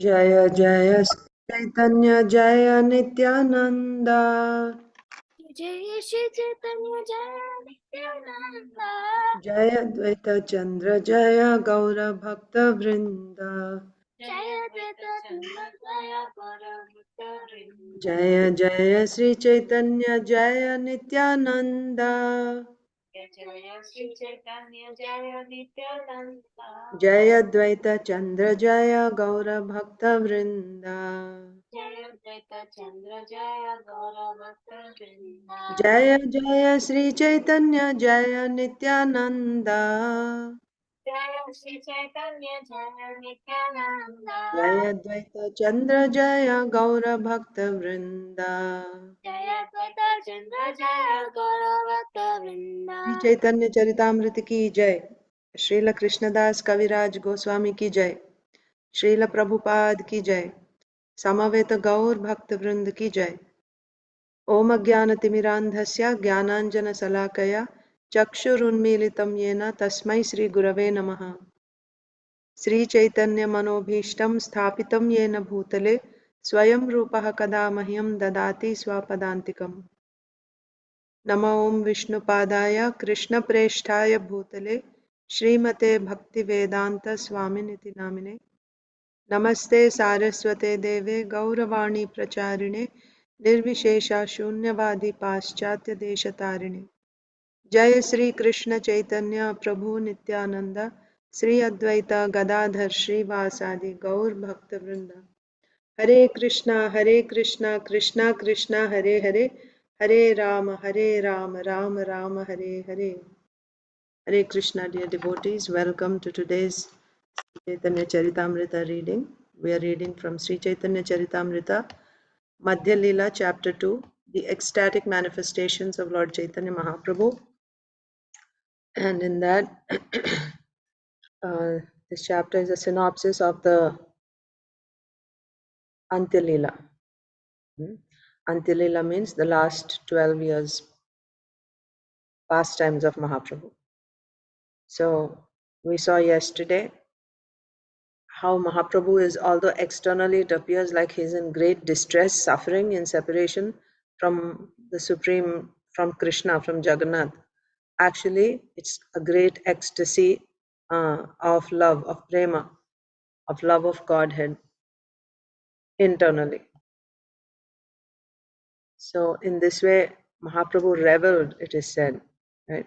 Jaya Jaya Sri Caitanya Jaya Nityananda Jai Shri Chaitanya Jaya Nityananda Jaya Dvaita Chandra Jaya Gaura Bhakta Vrinda Jaya Dvaita Chandra Jaya Gaura Bhakta Vrinda Jaya Jaya Sri Chaitanya Jaya Nityananda Jaya Shri Chaitanya Jaya Nityananda Jaya Dvaita Chandra Jaya Gaura Bhakta Vrinda Jaya Dvaita Chandra Jaya Gaura Bhakta Vrinda Jaya Jaya Sri Chaitanya Jaya Nityananda Jaya Shri Chaitanya Jaya Nityananda Jaya Dvaita Chandra Jaya Gaura Bhakta Vrinda Jaya Dvaita Chandra Jaya Gaura Bhakta Shri Vrinda चैतन्य चरितामृत की जय। श्रील कृष्णदास कविराज गोस्वामी की जय। श्रील प्रभुपाद की जय। समवेत गौर भक्त वृंद की जय। ओम ज्ञानतिमिरान्धस्य ज्ञानाञ्जनशलाकया चक्षुरुन्मीलितं येन तस्मै श्री गुरवे नमः। श्री चैतन्य मनोभीष्टं स्थापितं येन भूतले स्वयं रूपः कदा मह्यं ददाति स्वपदान्तिकम्। नमो ओं विष्णुपादाय कृष्णप्रेष्ठाय भूतले श्रीमते भक्तिवेदांत स्वामिनिति नामिने। नमस्ते सारस्वते देवे गौरवाणी प्रचारिणे निर्विशेषा शून्यवादी पाश्चात्य देशतारिणे। जय श्री कृष्ण चैतन्य प्रभु नित्यानंद श्री अद्वैत गदाधर श्रीवासादि गौर भक्त वृंद। हरे कृष्णा कृष्णा कृष्णा हरे हरे, हरे Ram Ram Ram Hare Hare. Hare Krishna, dear devotees, welcome to today's Chaitanya Charitamrita reading. We are reading from Sri Chaitanya Charitamrita, Madhya Lila, Chapter 2, the ecstatic manifestations of Lord Chaitanya Mahaprabhu. And in that, this chapter is a synopsis of the Antya Lila. Antya Lila means the last 12 years pastimes of Mahaprabhu. So we saw yesterday how Mahaprabhu is, although externally it appears like he's in great distress, suffering in separation from the Supreme, from Krishna, from Jagannath. Actually, it's a great ecstasy of love, of prema, of love of Godhead internally. So in this way, Mahaprabhu reveled, it is said, right?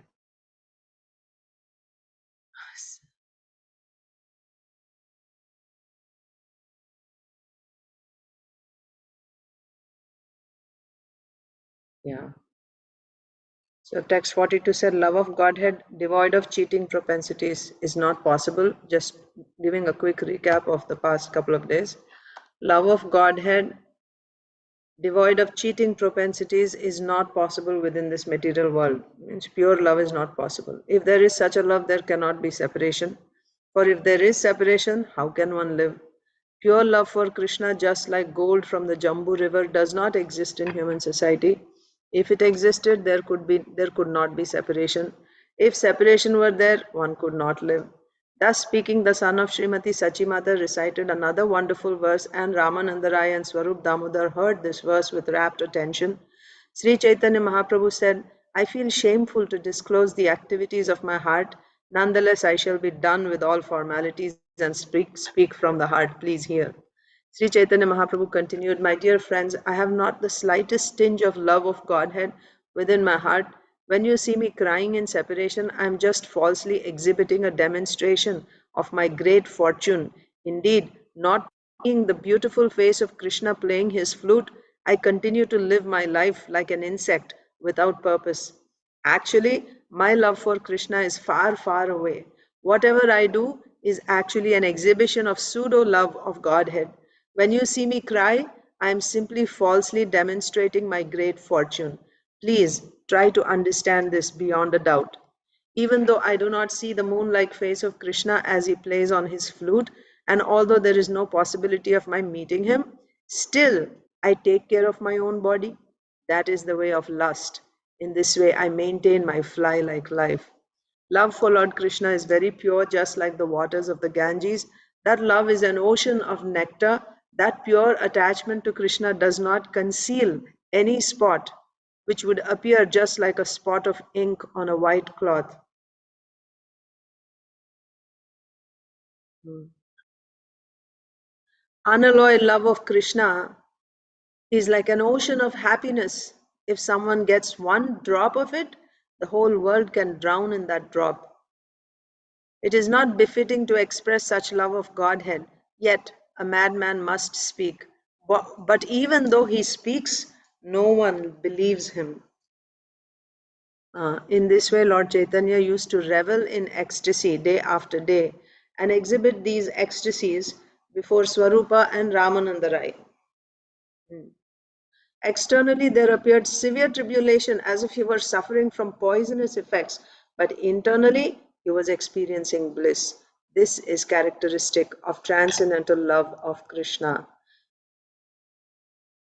Yeah. So text 42 said, love of Godhead devoid of cheating propensities is not possible. Just giving a quick recap of the past couple of days. Love of Godhead devoid of cheating propensities is not possible within this material world. Means pure love is not possible. If there is such a love, there cannot be separation. For if there is separation, how can one live? Pure love for Krishna, just like gold from the Jambu river, does not exist in human society. If it existed, there could not be separation. If separation were there, one could not live. Thus speaking, the son of Srimati Sachimata recited another wonderful verse, and Ramananda Rai and Swarup Damodar heard this verse with rapt attention. Sri Chaitanya Mahaprabhu said, I feel shameful to disclose the activities of my heart. Nonetheless, I shall be done with all formalities and speak from the heart. Please hear. Sri Chaitanya Mahaprabhu continued, my dear friends, I have not the slightest tinge of love of Godhead within my heart. When you see me crying in separation, I am just falsely exhibiting a demonstration of my great fortune. Indeed, not seeing the beautiful face of Krishna playing his flute, I continue to live my life like an insect without purpose. Actually, my love for Krishna is far, far away. Whatever I do is actually an exhibition of pseudo love of Godhead. When you see me cry, I am simply falsely demonstrating my great fortune. Please try to understand this beyond a doubt. Even though I do not see the moon-like face of Krishna as he plays on his flute, and although there is no possibility of my meeting him, still I take care of my own body. That is the way of lust. In this way, I maintain my fly-like life. Love for Lord Krishna is very pure, just like the waters of the Ganges. That love is an ocean of nectar. That pure attachment to Krishna does not conceal any spot, which would appear just like a spot of ink on a white cloth. Hmm. Unalloyed love of Krishna is like an ocean of happiness. If someone gets one drop of it, the whole world can drown in that drop. It is not befitting to express such love of Godhead, yet a madman must speak. But even though he speaks, no one believes him. In this way, Lord Chaitanya used to revel in ecstasy day after day and exhibit these ecstasies before Swarupa and Ramananda Rai. Externally, there appeared severe tribulation as if he were suffering from poisonous effects, but internally, he was experiencing bliss. This is characteristic of transcendental love of Krishna.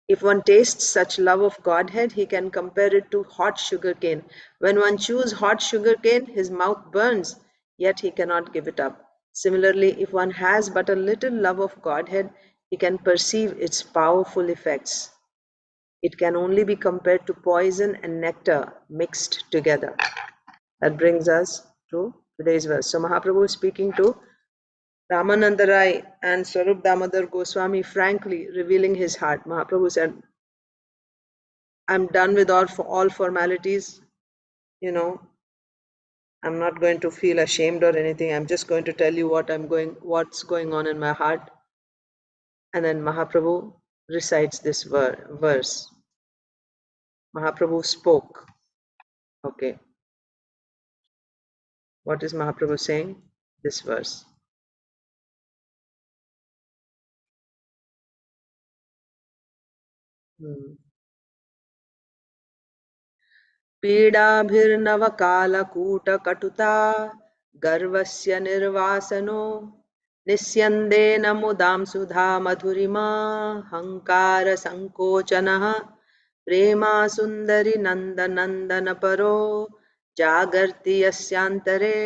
If one tastes such love of Godhead, he can compare it to hot sugar cane. When one chews hot sugar cane, his mouth burns, yet he cannot give it up. Similarly, if one has but a little love of Godhead, he can perceive its powerful effects. It can only be compared to poison and nectar mixed together. That brings us to today's verse. So Mahaprabhu is speaking to Ramananda Rai and Swarup Damodar Goswami, frankly revealing his heart. Mahaprabhu said, I'm done with all formalities. You know, I'm not going to feel ashamed or anything. I'm just going to tell you what's going on in my heart. And then Mahaprabhu recites this verse. Mahaprabhu spoke. Okay. What is Mahaprabhu saying? This verse. पीडाभिर्नवकालकूटकटुता गर्वस्य निर्वासनो निस्यन्देन मुदां सुधा मधुरिमा हङ्कारसङ्कोचनः प्रेमा सुन्दरि नन्दनन्दनपरो जागर्ति यस्यान्तरे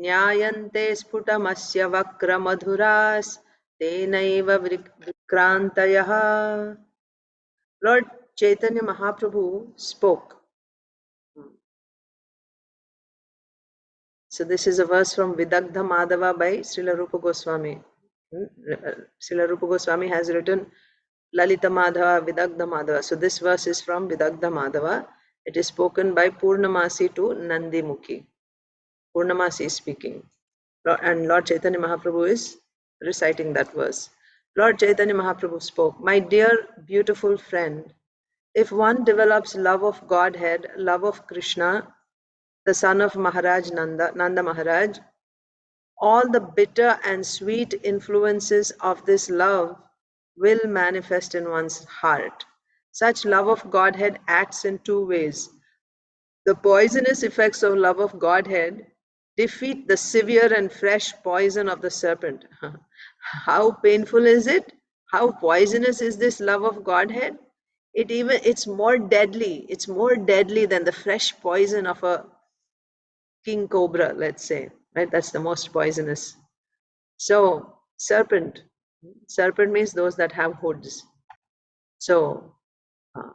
ज्ञायन्ते स्फुटमस्य वक्रमधुरास्तेनैव विक्रान्तयः. Lord Chaitanya Mahaprabhu spoke. So this is a verse from Vidagdha Madhava by Srila Rupa Goswami. Srila Rupa Goswami has written Lalita Madhava, Vidagdha Madhava. So this verse is from Vidagdha Madhava. It is spoken by Purnamasi to Nandi Mukhi. Purnamasi is speaking. And Lord Chaitanya Mahaprabhu is reciting that verse. Lord Chaitanya Mahaprabhu spoke, my dear beautiful friend, if one develops love of Godhead, love of Krishna, the son of Maharaj Nanda Maharaj, all the bitter and sweet influences of this love will manifest in one's heart. Such love of Godhead acts in two ways. The poisonous effects of love of Godhead defeat the severe and fresh poison of the serpent. How painful is it? How poisonous is this love of Godhead? It's more deadly. It's more deadly than the fresh poison of a king cobra, let's say. Right? That's the most poisonous. So serpent means those that have hoods. So uh,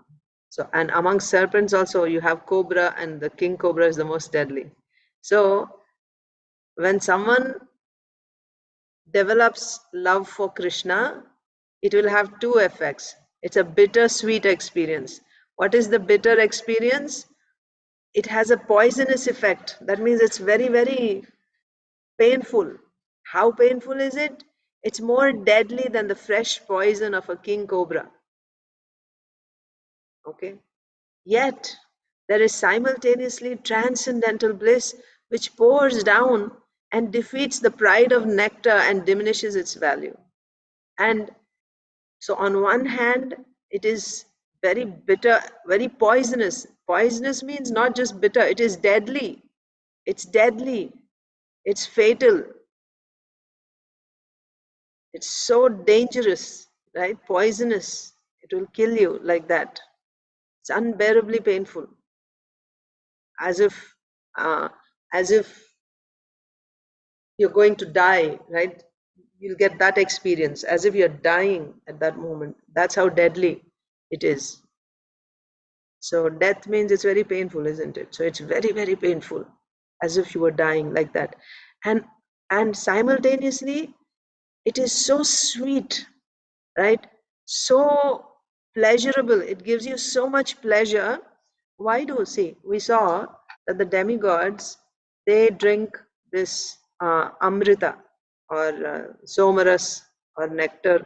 and among serpents also you have cobra, and the king cobra is the most deadly. So when someone develops love for Krishna, it will have two effects. It's a bitter-sweet experience. What is the bitter experience? It has a poisonous effect. That means it's very, very painful. How painful is it? It's more deadly than the fresh poison of a king cobra. Okay? Yet, there is simultaneously transcendental bliss which pours down and defeats the pride of nectar and diminishes its value. And so, on one hand, it is very bitter, very poisonous. Poisonous means not just bitter, it is deadly. It's deadly. It's fatal. It's so dangerous, right? Poisonous. It will kill you like that. It's unbearably painful. As if, uh, as if you're going to die, right? you'll get that experience as if you're dying at that moment. That's how deadly it is. So death means it's very painful, isn't it? So it's very, very painful, as if you were dying like that. And simultaneously, it is so sweet, right? So pleasurable. It gives you so much pleasure. Why do see? We saw that the demigods, they drink this amrita or somaras or nectar.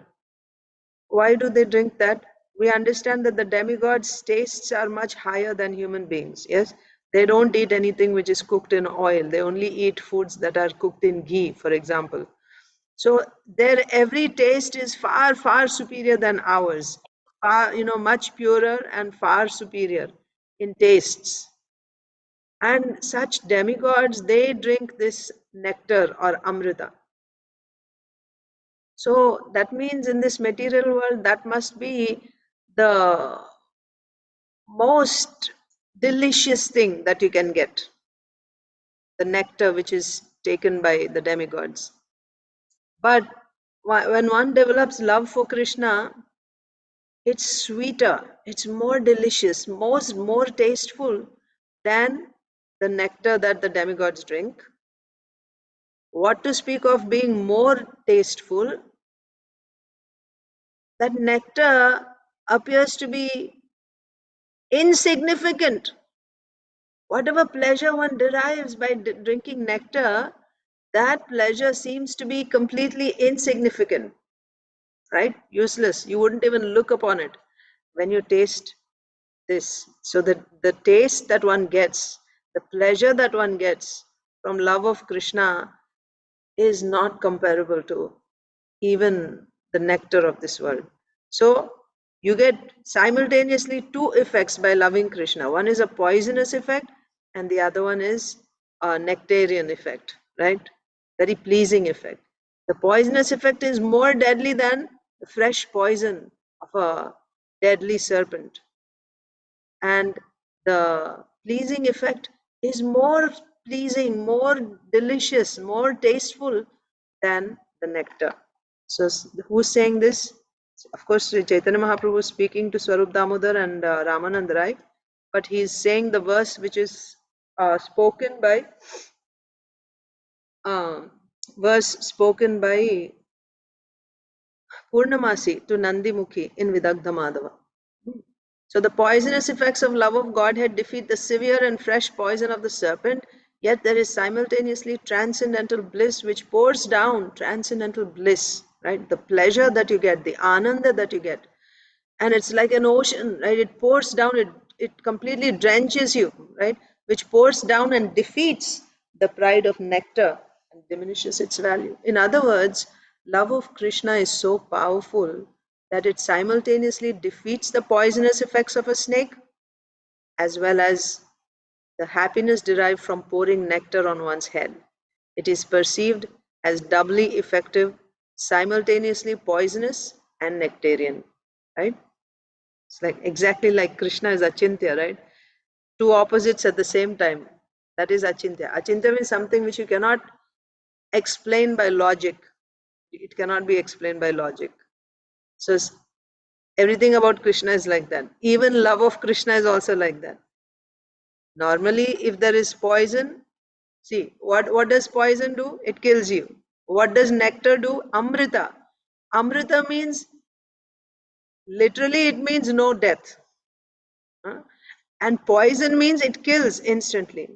Why do they drink that? We understand that the demigods' tastes are much higher than human beings. Yes, they don't eat anything which is cooked in oil. They only eat foods that are cooked in ghee, for example. So their every taste is far, far superior than ours. Far, much purer and far superior in tastes. And such demigods, they drink this nectar or amrita. So that means in this material world, that must be the most delicious thing that you can get, the nectar which is taken by the demigods. But when one develops love for Krishna, it's sweeter, it's more delicious, more tasteful than the nectar that the demigods drink. What to speak of being more tasteful? That nectar appears to be insignificant. Whatever pleasure one derives by drinking nectar, that pleasure seems to be completely insignificant, right? Useless. You wouldn't even look upon it when you taste this. So the taste that one gets, the pleasure that one gets from love of Krishna is not comparable to even the nectar of this world. So you get simultaneously two effects by loving Krishna. One is a poisonous effect, and the other one is a nectarian effect, right? Very pleasing effect. The poisonous effect is more deadly than the fresh poison of a deadly serpent. And the pleasing effect is more pleasing, more delicious, more tasteful than the nectar. So who's saying this? Of course, Sri Chaitanya Mahaprabhu is speaking to Swarup Damodar and Ramanand Rai, but he is saying the verse which is spoken by Purnamasi to Nandimukhi in Vidagdha Madhava. So the poisonous effects of love of Godhead defeat the severe and fresh poison of the serpent, yet there is simultaneously transcendental bliss which pours down, transcendental bliss, right? The pleasure that you get, the ananda that you get. And it's like an ocean, right? It pours down, it completely drenches you, right? Which pours down and defeats the pride of nectar and diminishes its value. In other words, love of Krishna is so powerful that it simultaneously defeats the poisonous effects of a snake as well as the happiness derived from pouring nectar on one's head. It is perceived as doubly effective, simultaneously poisonous and nectarian, right? It's like exactly like Krishna is Achintya, right? Two opposites at the same time. That is Achintya. Achintya means something which you cannot explain by logic. It cannot be explained by logic. So everything about Krishna is like that. Even love of Krishna is also like that. Normally, if there is poison, see, what does poison do? It kills you. What does nectar do? Amrita. Amrita means, literally, it means no death. And poison means it kills instantly.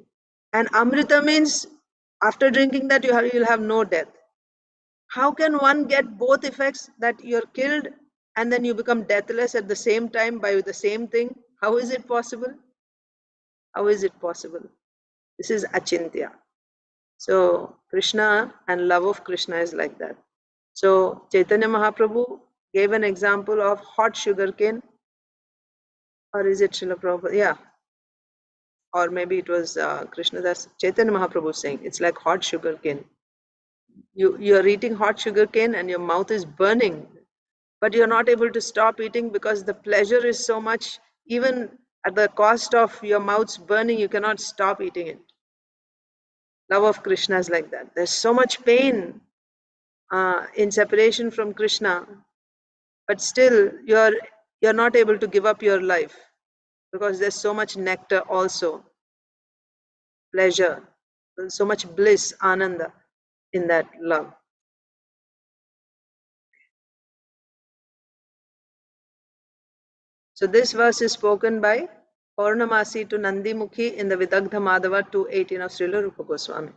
And Amrita means after drinking that you'll have no death. How can one get both effects, that you're killed and then you become deathless at the same time by the same thing? How is it possible? How is it possible? This is Achintya. So Krishna and love of Krishna is like that. So Chaitanya Mahaprabhu gave an example of hot sugar cane, or is it Srila Prabhupada? Yeah, or maybe it was Krishnadas. Chaitanya Mahaprabhu saying it's like hot sugar cane. You're eating hot sugar cane and your mouth is burning, but you're not able to stop eating because the pleasure is so much. Even at the cost of your mouth's burning, you cannot stop eating it. Love of Krishna is like that. There's so much pain in separation from Krishna, but still you're not able to give up your life because there's so much nectar also, pleasure, so much bliss, ananda in that love. So this verse is spoken by Purnamasi to Nandimukhi in the Vidagdha Madhava 218 of Srila Rupa Goswami.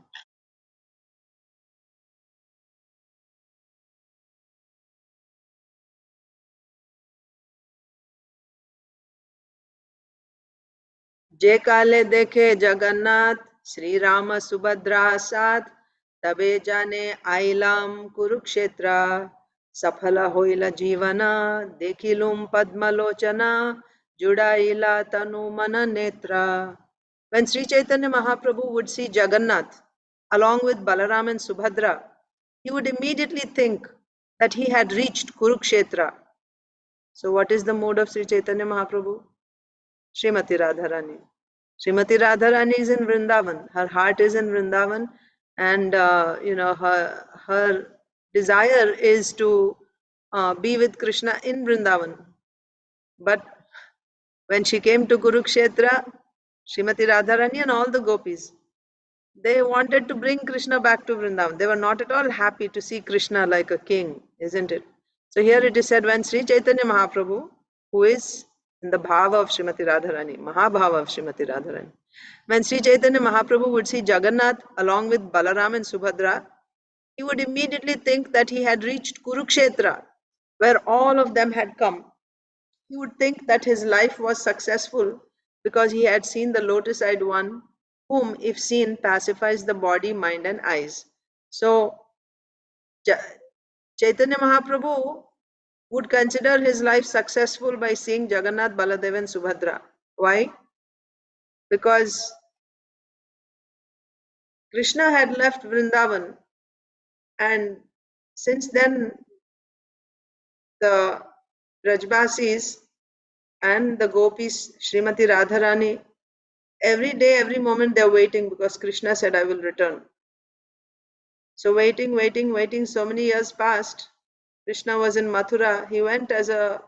जे काले देखे जगन्नाथ श्री राम सुभद्रा साथ तबे जाने आइलाम कुरुक्षेत्र सफल होइल जीवना देखिलुम पद्मलोचना जुड़ाइला तनु मन नेत्र. When Sri Chaitanya Mahaprabhu would see Jagannath along with Balaram and Subhadra, he would immediately think that he had reached Kurukshetra. So what is the mood of Sri Chaitanya Mahaprabhu? Srimati Radharani. Srimati Radharani is in Vrindavan. Her heart is in Vrindavan, and her desire is to be with Krishna in Vrindavan. But when she came to Kurukshetra, Srimati Radharani and all the gopis, they wanted to bring Krishna back to Vrindavan. They were not at all happy to see Krishna like a king, isn't it? So here it is said, when Sri Chaitanya Mahaprabhu, who is in the bhava of Srimati Radharani, Mahabhava of Srimati Radharani, when Sri Chaitanya Mahaprabhu would see Jagannath along with Balaram and Subhadra, he would immediately think that he had reached Kurukshetra, where all of them had come. He would think that his life was successful because he had seen the lotus-eyed one, whom, if seen, pacifies the body, mind, and eyes. So, Chaitanya Mahaprabhu would consider his life successful by seeing Jagannath, Baladev, and Subhadra. Why? Because Krishna had left Vrindavan, and since then the Brajbasis and the gopis, Srimati Radharani, every day, every moment they're waiting because Krishna said, I will return. So waiting, so many years passed. Krishna was in Mathura. He went as a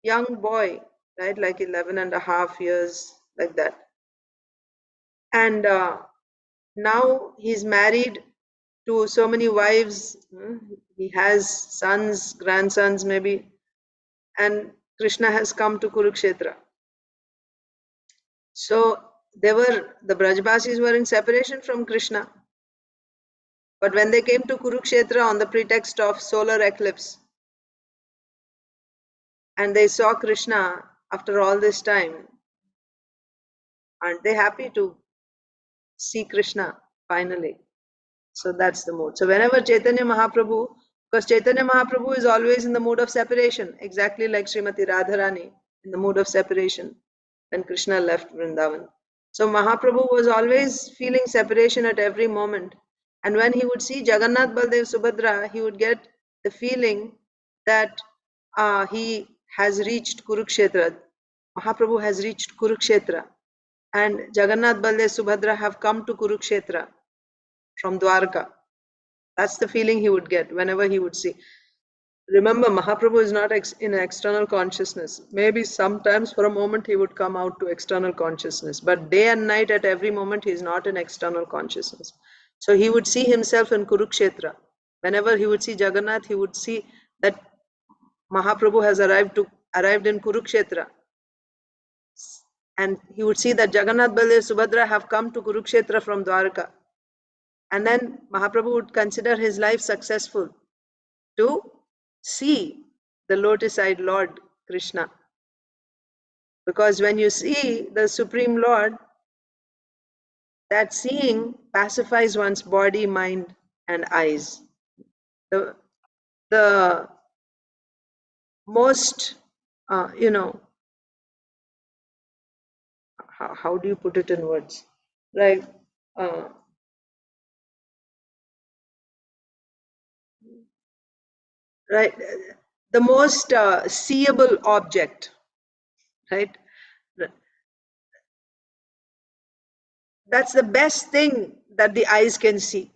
young boy, right, like 11 and a half years, like that. And now he's married to so many wives. He has sons, grandsons maybe. And Krishna has come to Kurukshetra. So the Brajbasis were in separation from Krishna. But when they came to Kurukshetra on the pretext of solar eclipse, and they saw Krishna after all this time, aren't they happy to see Krishna finally? So that's the mood. So whenever Chaitanya Mahaprabhu, because Chaitanya Mahaprabhu is always in the mood of separation, exactly like Srimati Radharani, in the mood of separation when Krishna left Vrindavan. So Mahaprabhu was always feeling separation at every moment. And when he would see Jagannath, Baldev, Subhadra, he would get the feeling that he has reached Kurukshetra. Mahaprabhu has reached Kurukshetra. And Jagannath, Baldev, Subhadra have come to Kurukshetra from Dwarka. That's the feeling he would get whenever he would see. Remember, Mahaprabhu is not in external consciousness. Maybe sometimes for a moment he would come out to external consciousness, but day and night at every moment he is not in external consciousness. So he would see himself in Kurukshetra. Whenever he would see Jagannath, he would see that Mahaprabhu has arrived in Kurukshetra. And he would see that Jagannath, Baladev, Subhadra have come to Kurukshetra from Dwarka. And then Mahaprabhu would consider his life successful to see the lotus-eyed Lord Krishna. Because when you see the Supreme Lord, that seeing pacifies one's body, mind, and eyes. The most, how do you put it in words? Like, right, the most seeable object, right? That's the best thing that the eyes can see.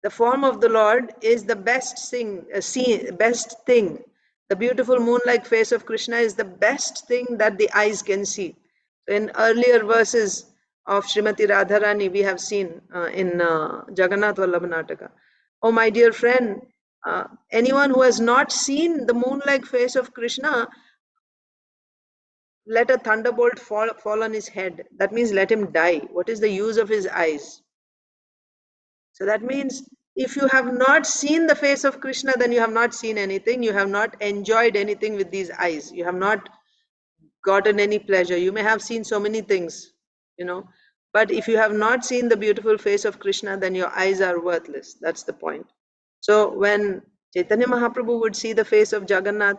The form of the Lord is the best thing. The beautiful moon-like face of Krishna is the best thing that the eyes can see. In earlier verses of Srimati Radharani, we have seen in Jagannath Vallabha Nataka. Oh, my dear friend, anyone who has not seen the moon-like face of Krishna, let a thunderbolt fall on his head. That means let him die. What is the use of his eyes? So that means if you have not seen the face of Krishna, then you have not seen anything. You have not enjoyed anything with these eyes. You have not gotten any pleasure. You may have seen so many things, but if you have not seen the beautiful face of Krishna, then your eyes are worthless. That's the point. So when Chaitanya Mahaprabhu would see the face of Jagannath,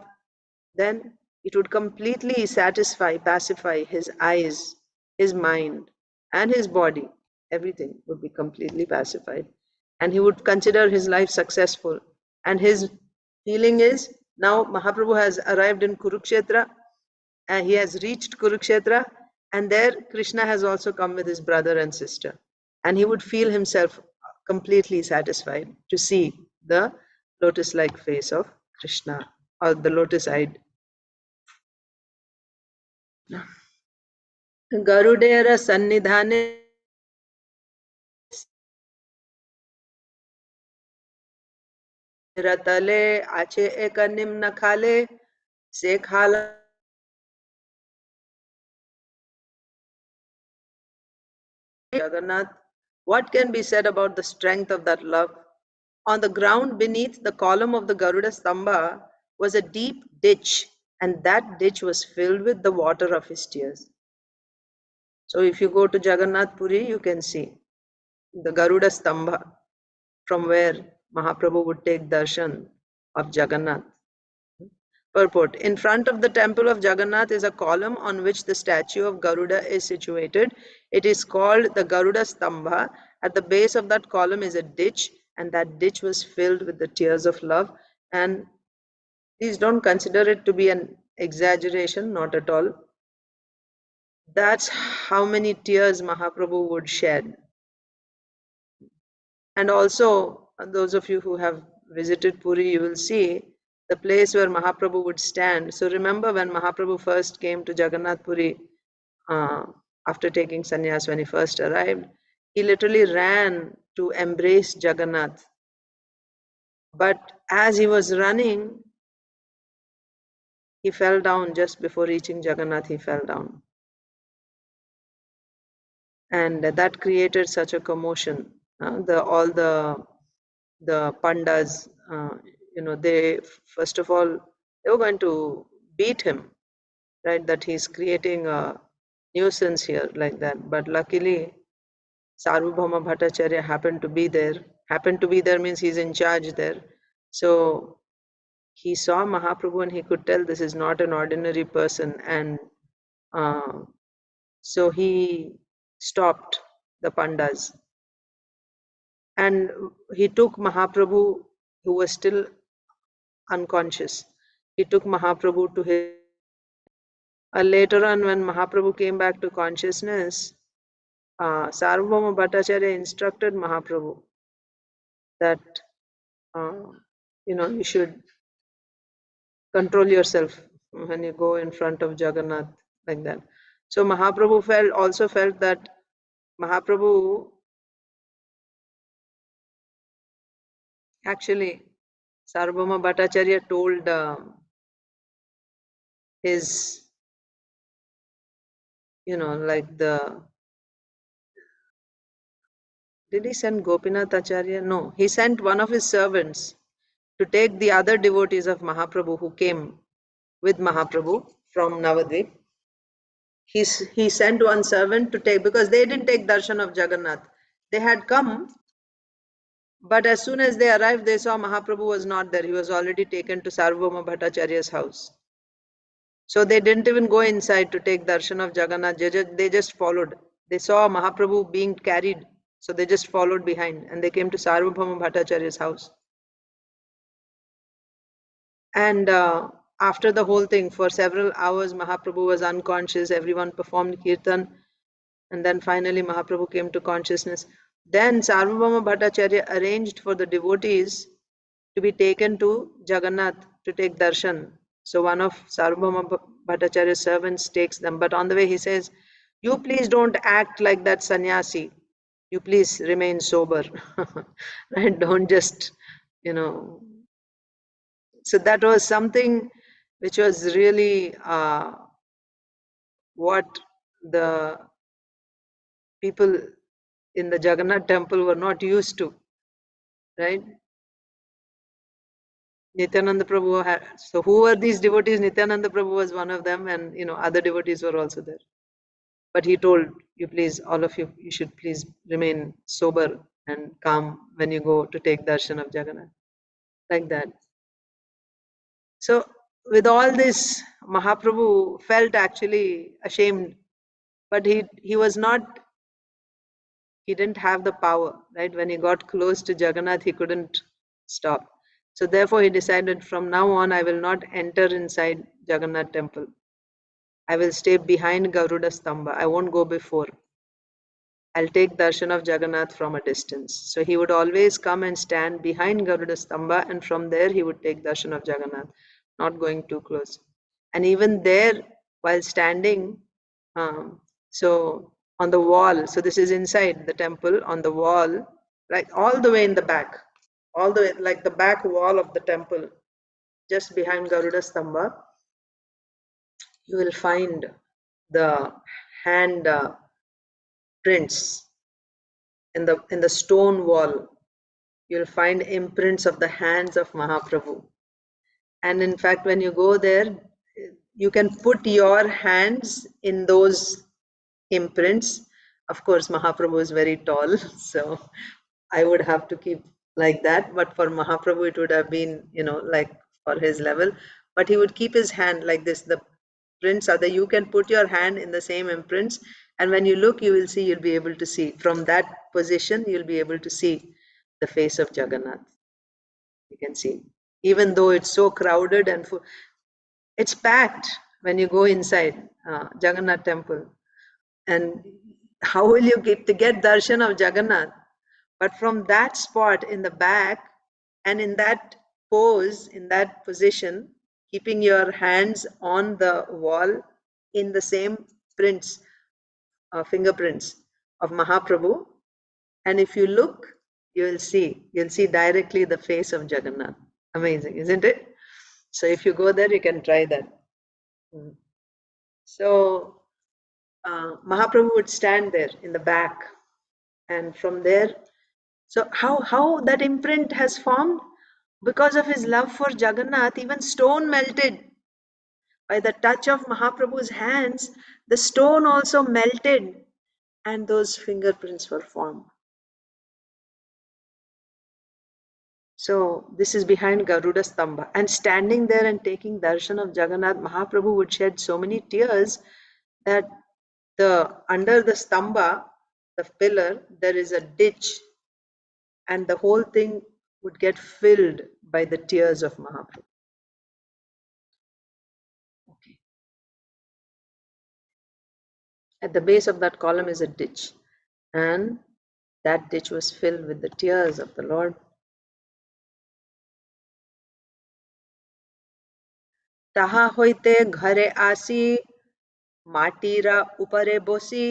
then it would completely pacify his eyes, his mind, and his body. Everything would be completely pacified. And he would consider his life successful. And his feeling is now Mahaprabhu has arrived in Kurukshetra, and he has reached Kurukshetra, and there Krishna has also come with his brother and sister. And he would feel himself completely satisfied to see the lotus-like face of Krishna, or the lotus-eyed. Garudera Sannidhane Ratale Ache Eka Nimna Khale Se Khala Jagannath. What can be said about the strength of that love? On the ground beneath the column of the Garuda Stamba was a deep ditch, and that ditch was filled with the water of his tears. So if you go to Jagannath Puri, you can see the Garuda Stamba from where Mahaprabhu would take darshan of Jagannath. Purport. In front of the temple of Jagannath is a column on which the statue of Garuda is situated. It is called the Garuda Stambha. At the base of that column is a ditch, and that ditch was filled with the tears of love. And please don't consider it to be an exaggeration, not at all. That's how many tears Mahaprabhu would shed. And also, those of you who have visited Puri, you will see the place where Mahaprabhu would stand. So remember when Mahaprabhu first came to Jagannath Puri, after taking sannyas, when he first arrived, he literally ran to embrace Jagannath. But as he was running, he fell down. Just before reaching Jagannath, he fell down. And that created such a commotion. All the pandas, they first of all, they were going to beat him, right? That he's creating a nuisance here like that. But luckily, Sarvabhauma Bhattacharya happened to be there. Happened to be there means he's in charge there. So he saw Mahaprabhu and he could tell this is not an ordinary person. And so he stopped the pandas. And he took Mahaprabhu, who was still unconscious. He took Mahaprabhu to his. Later on, when Mahaprabhu came back to consciousness, Sarvabhauma Bhattacharya instructed Mahaprabhu that you should control yourself when you go in front of Jagannath like that. So Mahaprabhu also felt that Mahaprabhu actually Sarvabhauma Bhattacharya told his did he send Gopinath Acharya? No, he sent one of his servants to take the other devotees of Mahaprabhu who came with Mahaprabhu from Navadvip. He sent one servant to take, because they didn't take darshan of Jagannath. They had come, but as soon as they arrived, they saw Mahaprabhu was not there. He was already taken to Sarvabhauma Bhattacharya's house. So they didn't even go inside to take darshan of Jagannath. They just followed. They saw Mahaprabhu being carried, so they just followed behind, and they came to Sarvabhauma Bhattacharya's house. And after the whole thing, for several hours, Mahaprabhu was unconscious. Everyone performed kirtan, and then finally Mahaprabhu came to consciousness. Then Sarvabhauma Bhattacharya arranged for the devotees to be taken to Jagannath to take darshan. So one of Sarvabhauma Bhattacharya's servants takes them, but on the way he says, "You please don't act like that sannyasi. You please remain sober, right? Don't just, you know." So that was something which was really what the people in the Jagannath temple were not used to, right? Nityananda Prabhu had, so who were these devotees? Nityananda Prabhu was one of them, and other devotees were also there. But he told, you please, all of you, you should please remain sober and calm when you go to take darshan of Jagannath. Like that. So with all this, Mahaprabhu felt actually ashamed, but he was not, he didn't have the power, right? When he got close to Jagannath, he couldn't stop. So therefore he decided, from now on I will not enter inside Jagannath temple. I will stay behind Garuda Stamba. I won't go before. I'll take darshan of Jagannath from a distance. So he would always come and stand behind Garuda Stamba, and from there he would take darshan of Jagannath, not going too close. And even there, while standing, so on the wall, so this is inside the temple, on the wall, like all the way in the back, all the way, like the back wall of the temple, just behind Garuda Stamba, you will find the hand prints in the stone wall. You'll find imprints of the hands of Mahaprabhu. And in fact, when you go there, you can put your hands in those imprints. Of course, Mahaprabhu is very tall, so I would have to keep like that. But for Mahaprabhu, it would have been, like for his level. But he would keep his hand like this. The prints are there. You can put your hand in the same imprints, and when you look, you will see, you'll be able to see. From that position, you'll be able to see the face of Jagannath. You can see. Even though it's so crowded and full, it's packed when you go inside Jagannath temple. And how will you get to get darshan of Jagannath? But from that spot in the back and in that pose, in that position, keeping your hands on the wall in the same prints, fingerprints of Mahaprabhu, and if you look, you'll see directly the face of Jagannath. Amazing, isn't it? So if you go there, you can try that. So Mahaprabhu would stand there in the back, and from there, so how that imprint has formed? Because of his love for Jagannath, even stone melted. By the touch of Mahaprabhu's hands, the stone also melted, and those fingerprints were formed. So this is behind Garuda Stamba. And standing there and taking darshan of Jagannath, Mahaprabhu would shed so many tears that under the stamba, the pillar, there is a ditch, and the whole thing would get filled by the tears of Mahaprabhu. Okay. At the base of that column is a ditch, and that ditch was filled with the tears of the Lord. তাহা হইতে ঘরে আসি মাটিরা উপরে বসি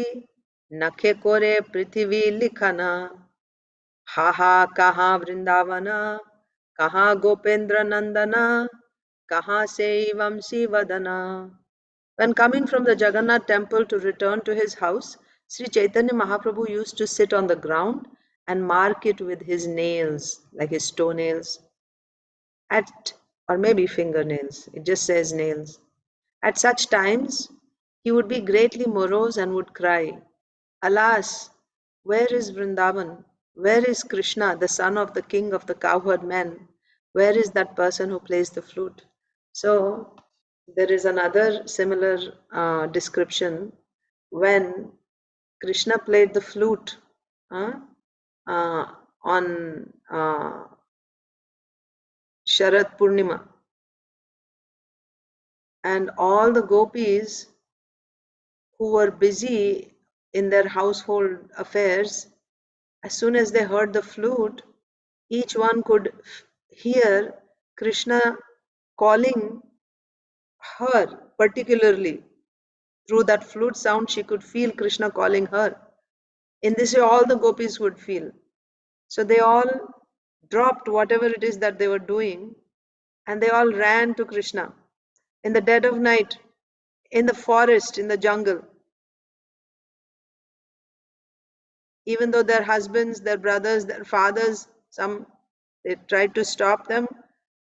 নখে করে পৃথিবী লিখানা হাহা কাহা বৃন্দাবনা কাহা গোপেন্দ্র নন্দনা কাহা সেই বংশী বদনা. When coming from the Jagannath temple to return to his house, Sri Chaitanya Mahaprabhu used to sit on the ground and mark it with his nails, like his toenails, or maybe fingernails. It just says nails. At such times, he would be greatly morose and would cry, "Alas, where is Vrindavan? Where is Krishna, the son of the king of the cowherd men? Where is that person who plays the flute?" So, there is another similar description when Krishna played the flute on Sharad Purnima, and all the gopis who were busy in their household affairs As soon as they heard the flute, each one could hear Krishna calling her particularly. Through that flute sound, she could feel Krishna calling her. In this way, all the gopis would feel. So they all dropped whatever it is that they were doing and they all ran to Krishna in the dead of night, in the forest, in the jungle. Even though their husbands, their brothers, their fathers, some they tried to stop them,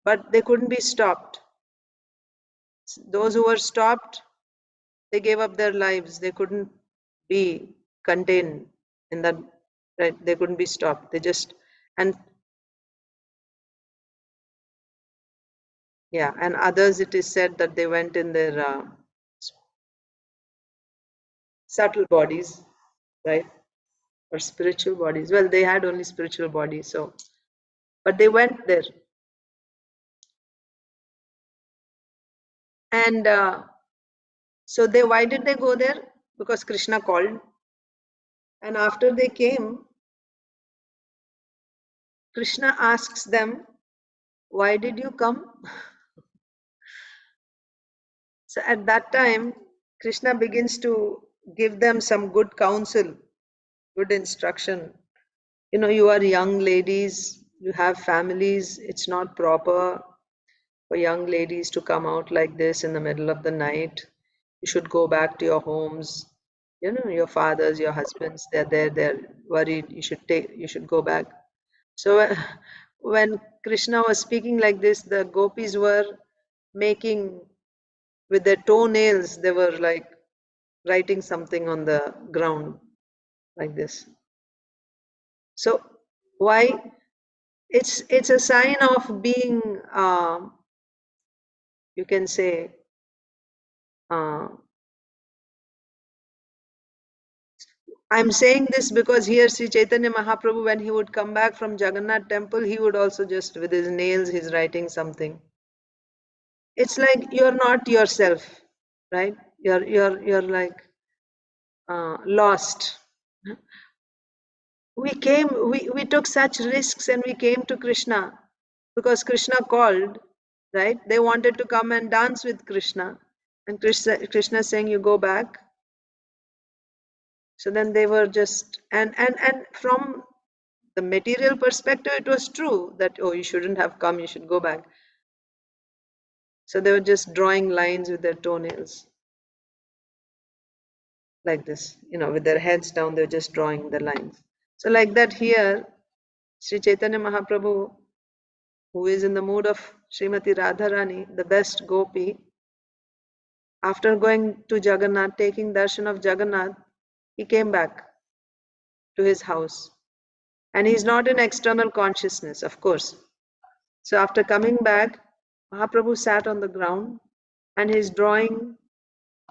but they couldn't be stopped. Those who were stopped, they gave up their lives. They couldn't be contained in that, right? They couldn't be stopped. They just, and yeah, and others it is said that they went in their subtle bodies, right? Or spiritual bodies. Well, they had only spiritual bodies, so, but they went there. And so why did they go there? Because Krishna called. And after they came, Krishna asks them, why did you come? So at that time, Krishna begins to give them some good counsel, good instruction. You know, you are young ladies, you have families, it's not proper for young ladies to come out like this in the middle of the night. You should go back to your homes. You know, your fathers, your husbands, they're there, they're worried. You should go back. So when Krishna was speaking like this, the gopis were making with their toenails, they were like writing something on the ground like this. So why? It's a sign of being, you can say, I'm saying this because here Sri Chaitanya Mahaprabhu, when he would come back from Jagannath temple, he would also just with his nails, he's writing something. It's like you're not yourself, right? You're like lost. We took such risks and we came to Krishna because Krishna called, right? They wanted to come and dance with Krishna. And Krishna saying, you go back. So then they were just, and from the material perspective, it was true that, oh, you shouldn't have come, you should go back. So they were just drawing lines with their toenails. Like this, you know, with their heads down, they were just drawing the lines. So like that here, Sri Chaitanya Mahaprabhu, who is in the mood of Srimati Radharani, the best gopi, after going to Jagannath, taking darshan of Jagannath, he came back to his house. And he's not in external consciousness, of course. So after coming back, Mahaprabhu sat on the ground and he's drawing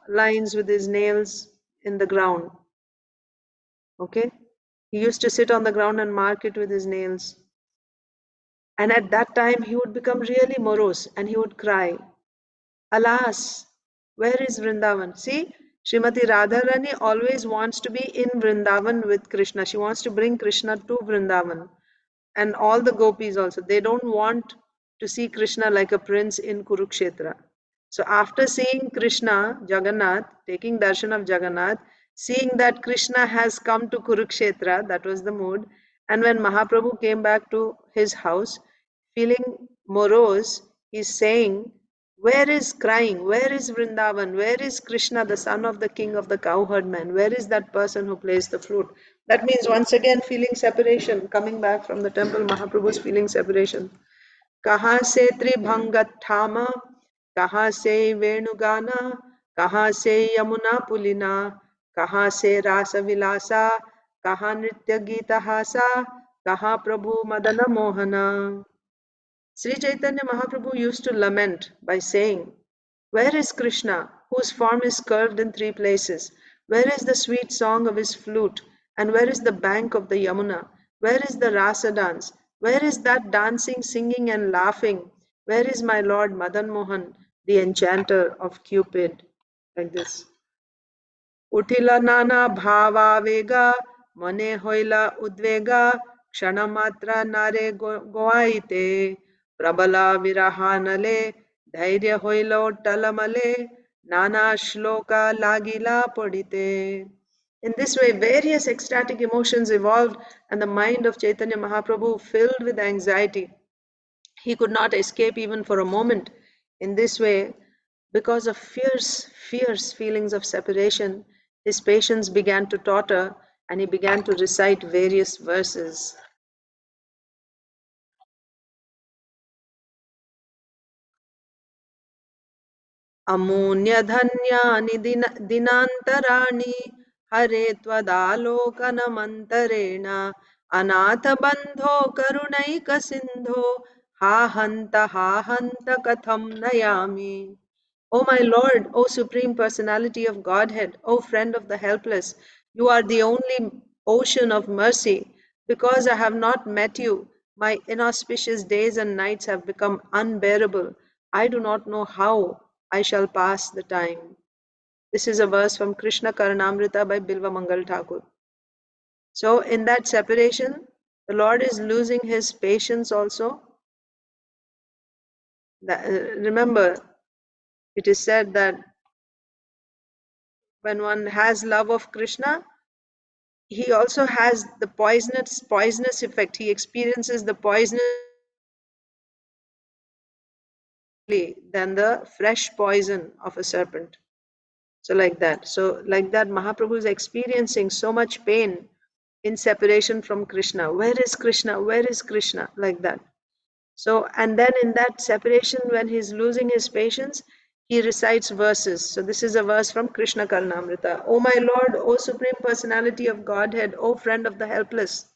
lines with his nails in the ground. Okay? He used to sit on the ground and mark it with his nails. And at that time, he would become really morose and he would cry, alas, where is Vrindavan? See, Srimati Radharani always wants to be in Vrindavan with Krishna. She wants to bring Krishna to Vrindavan. And all the gopis also, they don't want to see Krishna like a prince in Kurukshetra. So after seeing Krishna, Jagannath, taking darshan of Jagannath, seeing that Krishna has come to Kurukshetra, that was the mood. And when Mahaprabhu came back to his house, feeling morose, he's saying, where is crying? Where is Vrindavan? Where is Krishna, the son of the king of the cowherd man? Where is that person who plays the flute? That means once again feeling separation. Coming back from the temple, Mahaprabhu's feeling separation. Kahan se tribhangat thama, kahan se venugana, kahan se yamuna pulina, kahan se rasa vilasa, kahan nritya gita hasa, kahan prabhu madana mohana. Sri Chaitanya Mahaprabhu used to lament by saying, where is Krishna, whose form is curved in three places? Where is the sweet song of his flute? And where is the bank of the Yamuna? Where is the rasa dance? Where is that dancing, singing, and laughing? Where is my Lord Madan Mohan, the enchanter of Cupid? Like this. Utila nana bhava vega mane hoila udvega kshanamatra nare goaite prabala virahanale dhairya hoilo talamale nana shloka lagila podite. In this way, various ecstatic emotions evolved, and the mind of Chaitanya Mahaprabhu filled with anxiety. He could not escape even for a moment. In this way, because of fierce feelings of separation, his patience began to totter and he began to recite various verses. अमून्यधन्यानि दिनान्तराणि हरे त्वदालोकनमन्तरेण अनाथबन्धो करुणैकसिन्धो हा हन्त कथं नयामि. O my Lord, O Supreme Personality of Godhead, O Friend of the helpless, you are the only ocean of mercy. Because I have not met you, my inauspicious days and nights have become unbearable. I do not know how I shall pass the time. This is a verse from Krishna Caritamrita by Bilva Mangal Thakur. So, in that separation, the Lord is losing his patience also. Remember, it is said that when one has love of Krishna, he also has the poisonous effect. He experiences the poisonous than the fresh poison of a serpent. So like that. Mahaprabhu is experiencing so much pain in separation from Krishna. Where is Krishna? Where is Krishna? Like that. So, and then in that separation, when he's losing his patience, he recites verses. So this is a verse from Krishna Karnamrita. O my Lord, O Supreme Personality of Godhead, O Friend of the helpless,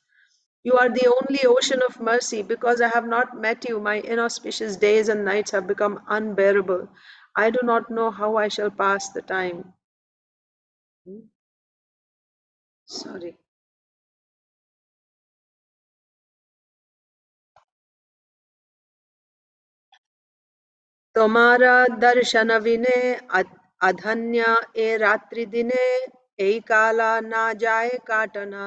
you are the only ocean of mercy. Because I have not met you, my inauspicious days and nights have become unbearable. I do not know how I shall pass the time. Sorry. तुम्हारा दर्शन विने अधन्य ए रात्रि दिने এই কালা না যায় কাটনা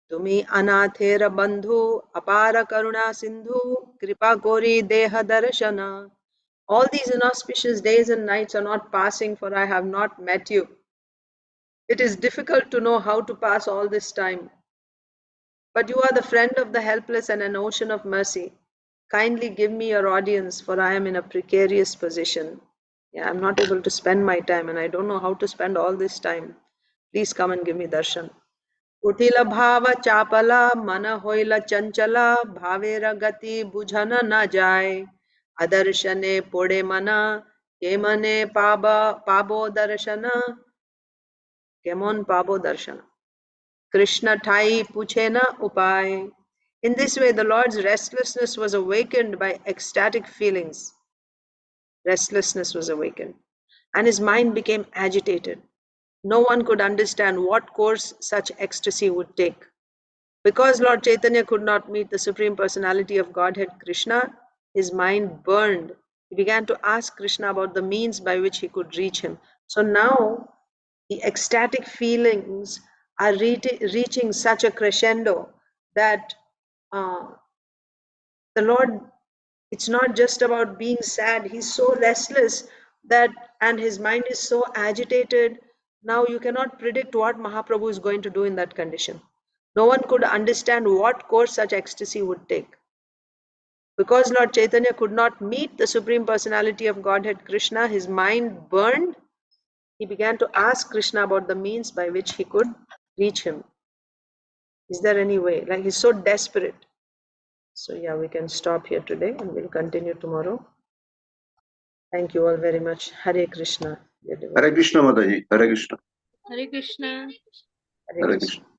তুমি অনাথের বন্ধু अपार करुणा सिंधु कृपा कोरी देह दर्शना. All these inauspicious days and nights are not passing, for I have not met you. It is difficult to know how to pass all this time. But you are the friend of the helpless and an ocean of mercy. Kindly give me your audience, for I am in a precarious position. Yeah, I'm not able to spend my time, and I don't know how to spend all this time. Please come and give me darshan. Utila bhava chapala mana hoila chanchala bhavera gati bujhana na jai adarshane pode mana kemane pabo darshana kemon pabo darshana. Krishna Thai Puchena Upai. In this way, the Lord's restlessness was awakened by ecstatic feelings. Restlessness was awakened, and his mind became agitated. No one could understand what course such ecstasy would take. Because Lord Chaitanya could not meet the Supreme Personality of Godhead Krishna, his mind burned. He began to ask Krishna about the means by which he could reach him. So now the ecstatic feelings are reaching such a crescendo that the Lord, it's not just about being sad, he's so restless that, and his mind is so agitated. Now you cannot predict what Mahaprabhu is going to do in that condition. No one could understand what course such ecstasy would take. Because Lord Chaitanya could not meet the Supreme Personality of Godhead Krishna, his mind burned. He began to ask Krishna about the means by which he could reach him. Is there any way? Like, he's so desperate. So yeah, we can stop here today and we'll continue tomorrow. Thank you all very much. Hare Krishna. Hare Krishna Mataji. Hare Krishna. Hare Krishna. Hare Krishna.